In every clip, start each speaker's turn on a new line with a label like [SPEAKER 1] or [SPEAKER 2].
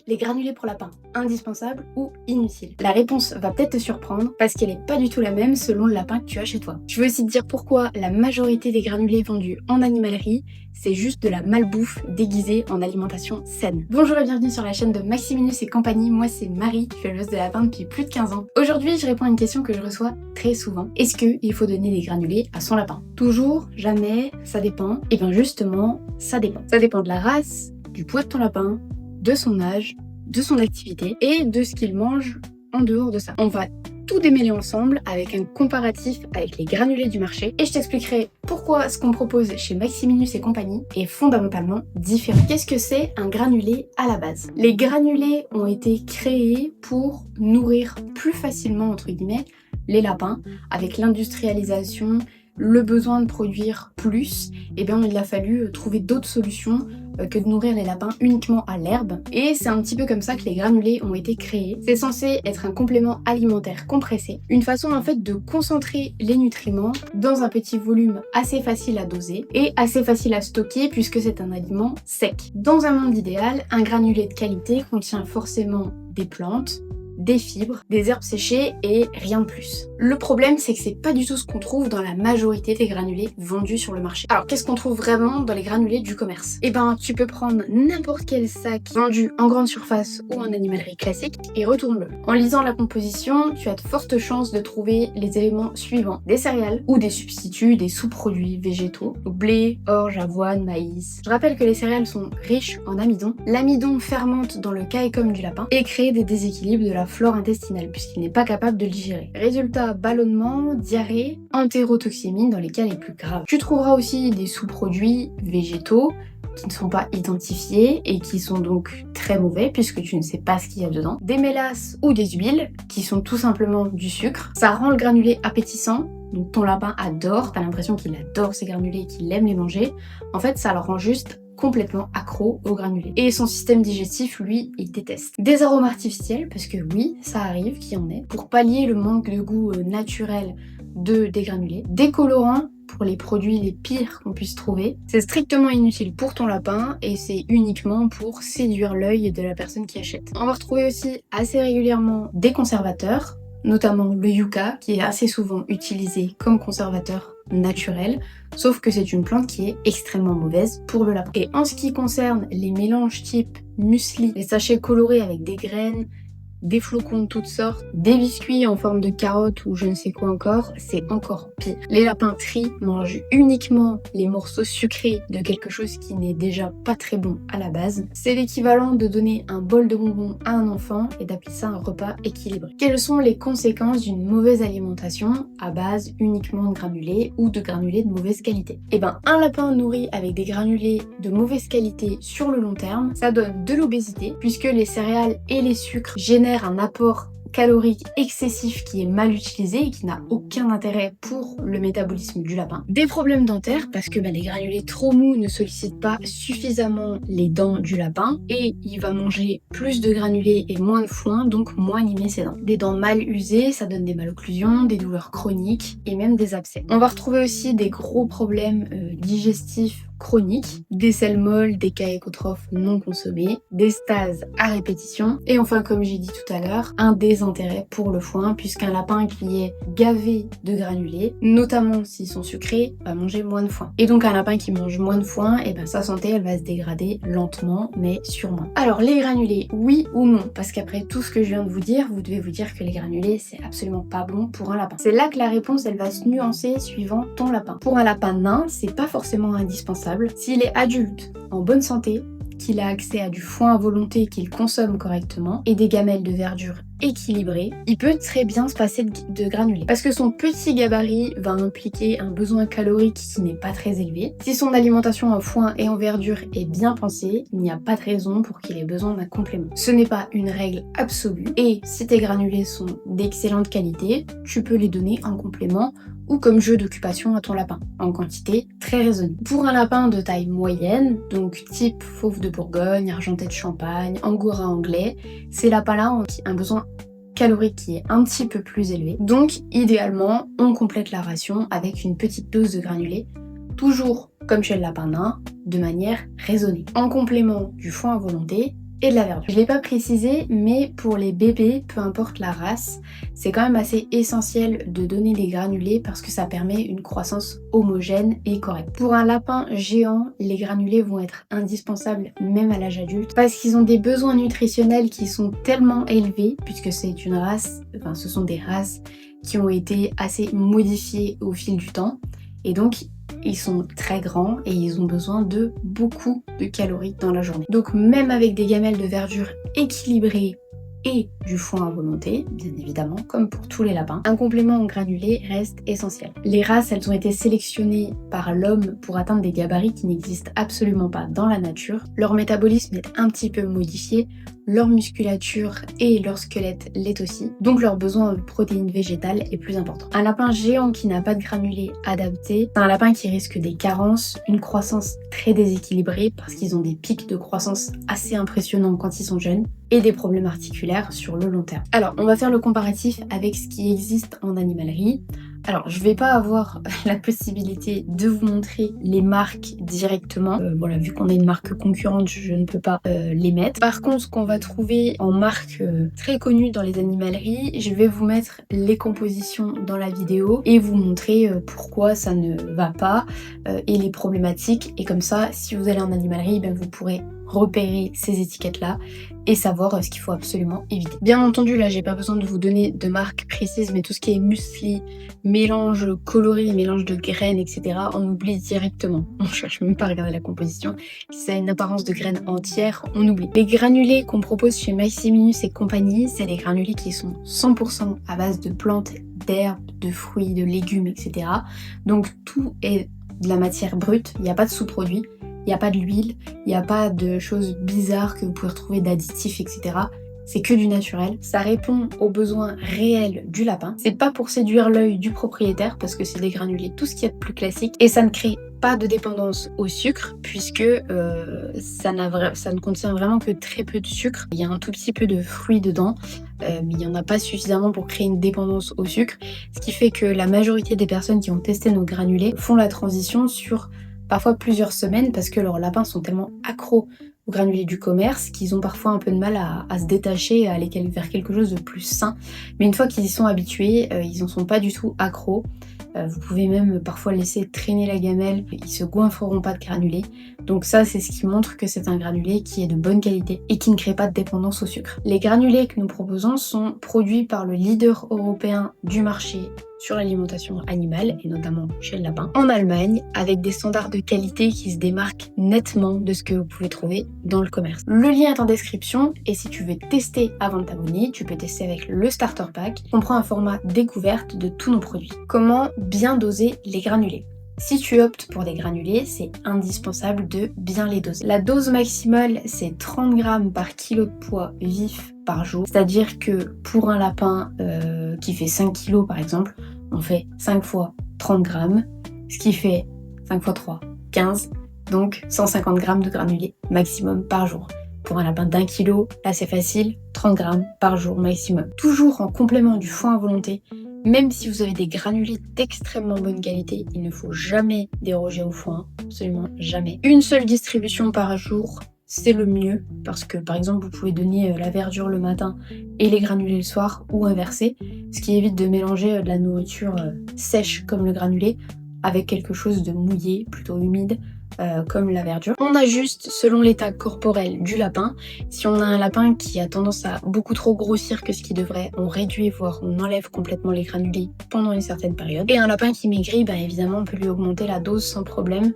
[SPEAKER 1] les granulés pour lapin, indispensables ou inutiles? La réponse va peut-être te surprendre parce qu'elle n'est pas du tout la même selon le lapin que tu as chez toi. Je vais aussi te dire pourquoi la majorité des granulés vendus en animalerie, c'est juste de la malbouffe déguisée en alimentation saine. Bonjour et bienvenue sur la chaîne de Maximinus et compagnie, moi c'est Marie, je suis éleveuse de lapins depuis plus de 15 ans. Aujourd'hui je réponds à une question que je reçois très souvent. Est-ce qu'il faut donner des granulés à son lapin? Toujours? Jamais? Ça dépend? Et bien justement, ça dépend. Ça dépend de la race, du poids de ton lapin, de son âge, de son activité et de ce qu'il mange en dehors de ça. On va tout démêler ensemble avec un comparatif avec les granulés du marché et je t'expliquerai pourquoi ce qu'on propose chez Maximinus et compagnie est fondamentalement différent. Qu'est-ce que c'est un granulé à la base? Les granulés ont été créés pour nourrir plus facilement, entre guillemets, les lapins. Avec l'industrialisation, le besoin de produire plus, et bien il a fallu trouver d'autres solutions que de nourrir les lapins uniquement à l'herbe. Et c'est un petit peu comme ça que les granulés ont été créés. C'est censé être un complément alimentaire compressé, une façon en fait de concentrer les nutriments dans un petit volume assez facile à doser et assez facile à stocker puisque c'est un aliment sec. Dans un monde idéal, un granulé de qualité contient forcément des plantes, des fibres, des herbes séchées et rien de plus. Le problème, c'est que c'est pas du tout ce qu'on trouve dans la majorité des granulés vendus sur le marché. Alors, qu'est-ce qu'on trouve vraiment dans les granulés du commerce? Eh ben, tu peux prendre n'importe quel sac vendu en grande surface ou en animalerie classique et retourne-le. En lisant la composition, tu as de fortes chances de trouver les éléments suivants: des céréales ou des substituts, des sous-produits végétaux, blé, orge, avoine, maïs. Je rappelle que les céréales sont riches en amidon. L'amidon fermente dans le caïcum du lapin et crée des déséquilibres de la flore intestinale puisqu'il n'est pas capable de le digérer. Résultat, ballonnement, diarrhée, entérotoxémie dans les cas les plus graves. Tu trouveras aussi des sous-produits végétaux qui ne sont pas identifiés et qui sont donc très mauvais puisque tu ne sais pas ce qu'il y a dedans. Des mélasses ou des huiles qui sont tout simplement du sucre. Ça rend le granulé appétissant. Donc ton lapin adore, t'as l'impression qu'il adore ces granulés et qu'il aime les manger. En fait, ça le rend juste complètement accro aux granulés. Et son système digestif, lui, il déteste. Des arômes artificiels, parce que oui, ça arrive qu'il y en ait, pour pallier le manque de goût naturel des granulés. Des colorants pour les produits les pires qu'on puisse trouver. C'est strictement inutile pour ton lapin et c'est uniquement pour séduire l'œil de la personne qui achète. On va retrouver aussi assez régulièrement des conservateurs, notamment le yucca, qui est assez souvent utilisé comme conservateur naturel, sauf que c'est une plante qui est extrêmement mauvaise pour le lapin. Et en ce qui concerne les mélanges type muesli, les sachets colorés avec des graines, des flocons de toutes sortes, des biscuits en forme de carotte ou je ne sais quoi encore, c'est encore pire. Les lapins tris mangent uniquement les morceaux sucrés de quelque chose qui n'est déjà pas très bon à la base. C'est l'équivalent de donner un bol de bonbons à un enfant et d'appeler ça un repas équilibré. Quelles sont les conséquences d'une mauvaise alimentation à base uniquement de granulés ou de granulés de mauvaise qualité? Eh ben, un lapin nourri avec des granulés de mauvaise qualité sur le long terme, ça donne de l'obésité puisque les céréales et les sucres génèrent un apport calorique excessif qui est mal utilisé et qui n'a aucun intérêt pour le métabolisme du lapin. Des problèmes dentaires parce que les granulés trop mous ne sollicitent pas suffisamment les dents du lapin et il va manger plus de granulés et moins de foin, donc moins limer ses dents. Des dents mal usées, ça donne des malocclusions, des douleurs chroniques et même des abcès. On va retrouver aussi des gros problèmes digestifs chroniques, des selles molles, des caïcotrophes non consommés, des stases à répétition et enfin, comme j'ai dit tout à l'heure, un désintérêt pour le foin puisqu'un lapin qui est gavé de granulés, notamment s'ils sont sucrés, va manger moins de foin. Et donc un lapin qui mange moins de foin, et ben sa santé elle va se dégrader lentement mais sûrement. Alors les granulés, oui ou non? Parce qu'après tout ce que je viens de vous dire, vous devez vous dire que les granulés c'est absolument pas bon pour un lapin. C'est là que la réponse elle va se nuancer suivant ton lapin. Pour un lapin nain, c'est pas forcément indispensable. S'il est adulte, en bonne santé, qu'il a accès à du foin à volonté qu'il consomme correctement et des gamelles de verdure équilibrées, il peut très bien se passer de granulés. Parce que son petit gabarit va impliquer un besoin calorique qui n'est pas très élevé. Si son alimentation en foin et en verdure est bien pensée, il n'y a pas de raison pour qu'il ait besoin d'un complément. Ce n'est pas une règle absolue et si tes granulés sont d'excellente qualité, tu peux les donner en complément ou comme jeu d'occupation à ton lapin, en quantité très raisonnée. Pour un lapin de taille moyenne, donc type fauve de Bourgogne, argenté de Champagne, angora anglais, ces lapins-là ont un besoin calorique qui est un petit peu plus élevé. Donc idéalement, on complète la ration avec une petite dose de granulés, toujours comme chez le lapin nain, de manière raisonnée. En complément du foin à volonté et de la verdure. Je l'ai pas précisé, mais pour les bébés, peu importe la race, c'est quand même assez essentiel de donner des granulés parce que ça permet une croissance homogène et correcte. Pour un lapin géant, les granulés vont être indispensables même à l'âge adulte parce qu'ils ont des besoins nutritionnels qui sont tellement élevés puisque c'est une race, enfin ce sont des races qui ont été assez modifiées au fil du temps et donc ils sont très grands et ils ont besoin de beaucoup de calories dans la journée. Donc même avec des gamelles de verdure équilibrées et du foin à volonté, bien évidemment, comme pour tous les lapins, un complément en granulés reste essentiel. Les races, elles ont été sélectionnées par l'homme pour atteindre des gabarits qui n'existent absolument pas dans la nature. Leur métabolisme est un petit peu modifié, leur musculature et leur squelette l'est aussi, donc leur besoin de protéines végétales est plus important. Un lapin géant qui n'a pas de granulés adaptés, c'est un lapin qui risque des carences, une croissance très déséquilibrée parce qu'ils ont des pics de croissance assez impressionnants quand ils sont jeunes et des problèmes articulaires sur le long terme. Alors, on va faire le comparatif avec ce qui existe en animalerie. Alors, je vais pas avoir la possibilité de vous montrer les marques directement. Voilà, vu qu'on a une marque concurrente, je ne peux pas les mettre. Par contre, ce qu'on va trouver en marque très connue dans les animaleries, je vais vous mettre les compositions dans la vidéo et vous montrer pourquoi ça ne va pas et les problématiques. Et comme ça, si vous allez en animalerie, ben, vous pourrez repérer ces étiquettes-là et savoir ce qu'il faut absolument éviter. Bien entendu, là, j'ai pas besoin de vous donner de marque précise, mais tout ce qui est muesli, mélange coloré, mélange de graines, etc., on oublie directement. On cherche même pas à regarder la composition. Si ça a une apparence de graines entières, on oublie. Les granulés qu'on propose chez Maximinus et compagnie, c'est des granulés qui sont 100% à base de plantes, d'herbes, de fruits, de légumes, etc. Donc tout est de la matière brute, il n'y a pas de sous-produits. Il n'y a pas de l'huile, il n'y a pas de choses bizarres que vous pouvez retrouver d'additifs, etc. C'est que du naturel. Ça répond aux besoins réels du lapin. C'est pas pour séduire l'œil du propriétaire parce que c'est des granulés, tout ce qu'il y a de plus classique. Et ça ne crée pas de dépendance au sucre puisque ça ne contient vraiment que très peu de sucre. Il y a un tout petit peu de fruits dedans, mais il n'y en a pas suffisamment pour créer une dépendance au sucre. Ce qui fait que la majorité des personnes qui ont testé nos granulés font la transition sur parfois plusieurs semaines parce que leurs lapins sont tellement accros aux granulés du commerce qu'ils ont parfois un peu de mal à se détacher et à aller vers quelque chose de plus sain. Mais une fois qu'ils y sont habitués, ils n'en sont pas du tout accros. Vous pouvez même parfois laisser traîner la gamelle, ils se goinfreront pas de granulés. Donc ça, c'est ce qui montre que c'est un granulé qui est de bonne qualité et qui ne crée pas de dépendance au sucre. Les granulés que nous proposons sont produits par le leader européen du marché sur l'alimentation animale, et notamment chez le lapin, en Allemagne, avec des standards de qualité qui se démarquent nettement de ce que vous pouvez trouver dans le commerce. Le lien est en description, et si tu veux tester avant de t'abonner, tu peux tester avec le Starter Pack, qui comprend un format découverte de tous nos produits. Comment bien doser les granulés? Si tu optes pour des granulés, c'est indispensable de bien les doser. La dose maximale, c'est 30 grammes par kilo de poids vif par jour. C'est-à-dire que pour un lapin qui fait 5 kg par exemple, on fait 5 fois 30 grammes, ce qui fait 5 fois 3, 15, donc 150 grammes de granulés maximum par jour. Pour un lapin d'1 kilo, là c'est facile, 30 grammes par jour maximum. Toujours en complément du foin à volonté. Même si vous avez des granulés d'extrêmement bonne qualité, il ne faut jamais déroger au foin, absolument jamais. Une seule distribution par jour, c'est le mieux, parce que par exemple vous pouvez donner la verdure le matin et les granulés le soir, ou inversé, ce qui évite de mélanger de la nourriture sèche comme le granulé avec quelque chose de mouillé, plutôt humide, comme la verdure. On ajuste selon l'état corporel du lapin. Si on a un lapin qui a tendance à beaucoup trop grossir que ce qu'il devrait, on réduit, voire on enlève complètement les granulés pendant une certaine période. Et un lapin qui maigrit, bah évidemment on peut lui augmenter la dose sans problème.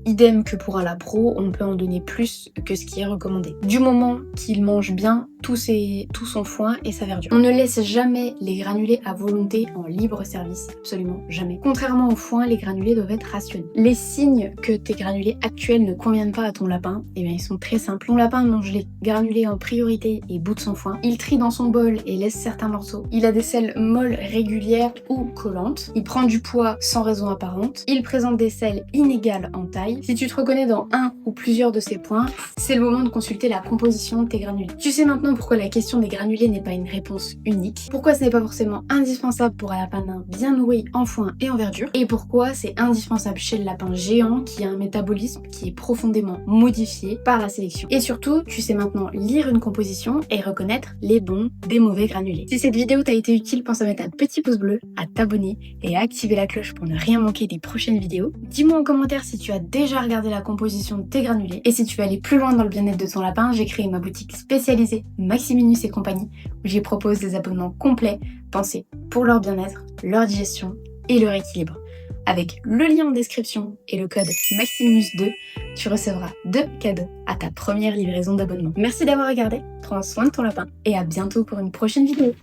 [SPEAKER 1] Idem que pour un lapro, on peut en donner plus que ce qui est recommandé. Du moment qu'il mange bien tout son foin et sa verdure. On ne laisse jamais les granulés à volonté en libre service, absolument jamais. Contrairement au foin, les granulés doivent être rationnés. Les signes que tes granulés actuels ne conviennent pas à ton lapin, eh bien ils sont très simples. Ton lapin mange les granulés en priorité et bout de son foin. Il trie dans son bol et laisse certains morceaux. Il a des selles molles régulières ou collantes. Il prend du poids sans raison apparente. Il présente des selles inégales en taille. détails. Si tu te reconnais dans un ou plusieurs de ces points, c'est le moment de consulter la composition de tes granulés. Tu sais maintenant pourquoi la question des granulés n'est pas une réponse unique, pourquoi ce n'est pas forcément indispensable pour un lapin nain bien nourri en foin et en verdure, et pourquoi c'est indispensable chez le lapin géant qui a un métabolisme qui est profondément modifié par la sélection. Et surtout, tu sais maintenant lire une composition et reconnaître les bons des mauvais granulés. Si cette vidéo t'a été utile, pense à mettre un petit pouce bleu, à t'abonner et à activer la cloche pour ne rien manquer des prochaines vidéos. Dis-moi en commentaire si tu as déjà regardé la composition de tes granulés, et si tu veux aller plus loin dans le bien-être de ton lapin, j'ai créé ma boutique spécialisée Maximinus et compagnie, où j'y propose des abonnements complets pensés pour leur bien-être, leur digestion et leur équilibre. Avec le lien en description et le code Maximinus2, tu recevras 2 cadeaux à ta première livraison d'abonnement. Merci d'avoir regardé, prends soin de ton lapin et à bientôt pour une prochaine vidéo.